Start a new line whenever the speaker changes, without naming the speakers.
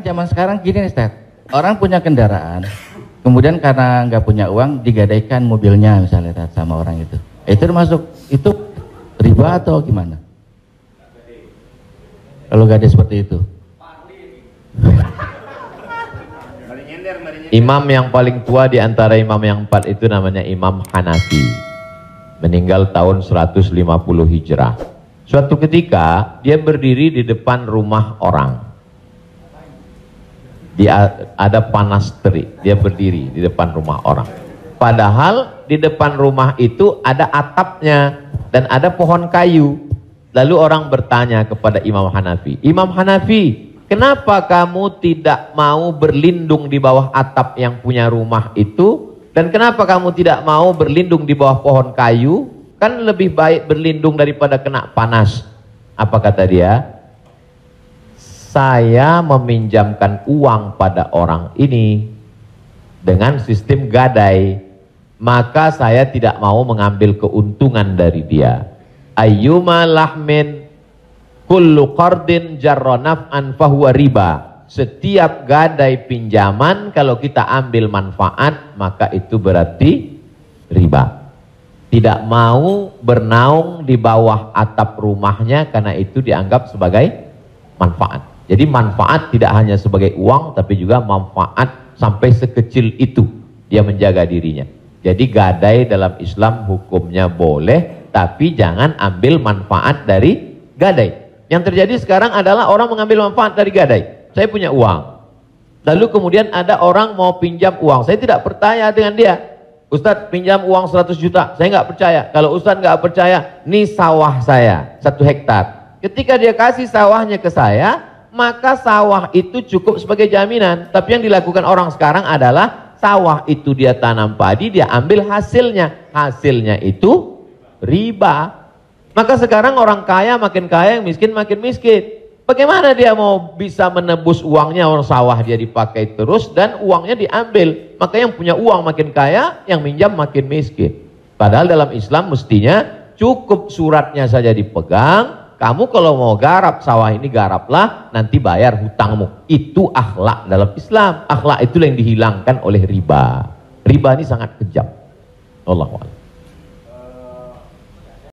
Zaman sekarang gini nih, Ustaz. Orang punya kendaraan, kemudian karena nggak punya uang digadaikan mobilnya misalnya, Ustaz, sama orang itu. Itu termasuk itu riba atau gimana? Kalau gadai seperti itu.
Imam yang paling tua di antara imam yang 4 itu namanya Imam Hanafi. Meninggal tahun 150 Hijrah. Suatu ketika dia berdiri di depan rumah orang. Ada panas terik, dia berdiri di depan rumah orang. Padahal di depan rumah itu ada atapnya dan ada pohon kayu. Lalu orang bertanya kepada Imam Hanafi, Imam Hanafi, kenapa kamu tidak mau berlindung di bawah atap yang punya rumah itu? Dan kenapa kamu tidak mau berlindung di bawah pohon kayu? Kan lebih baik berlindung daripada kena panas. Apa kata dia? Saya meminjamkan uang pada orang ini dengan sistem gadai, maka saya tidak mau mengambil keuntungan dari dia. Ayyuma lahmin kullu qardin jarra naf'an fahuwa riba. Setiap gadai pinjaman kalau kita ambil manfaat maka itu berarti riba. Tidak mau bernaung di bawah atap rumahnya karena itu dianggap sebagai manfaat. Jadi manfaat tidak hanya sebagai uang, tapi juga manfaat sampai sekecil itu dia menjaga dirinya. Jadi gadai dalam Islam hukumnya boleh, tapi jangan ambil manfaat dari gadai. Yang terjadi sekarang adalah orang mengambil manfaat dari gadai. Saya punya uang, lalu kemudian ada orang mau pinjam uang. Saya tidak percaya dengan dia. Ustadz pinjam uang 100 juta, saya nggak percaya. Kalau Ustadz nggak percaya, ini sawah saya 1 hektar. Ketika dia kasih sawahnya ke saya, maka sawah itu cukup sebagai jaminan. Tapi yang dilakukan orang sekarang adalah sawah itu dia tanam padi, dia ambil hasilnya. Hasilnya itu riba. Maka sekarang orang kaya makin kaya, yang miskin makin miskin. Bagaimana dia mau bisa menebus uangnya? Orang sawah dia dipakai terus dan uangnya diambil. Maka yang punya uang makin kaya, yang minjam makin miskin. Padahal dalam Islam mestinya cukup suratnya saja dipegang. Kamu kalau mau garap sawah ini garaplah, nanti bayar hutangmu. Itu akhlak dalam Islam. Akhlak itu yang dihilangkan oleh riba. Riba ini sangat kejam. Allahu a'lam.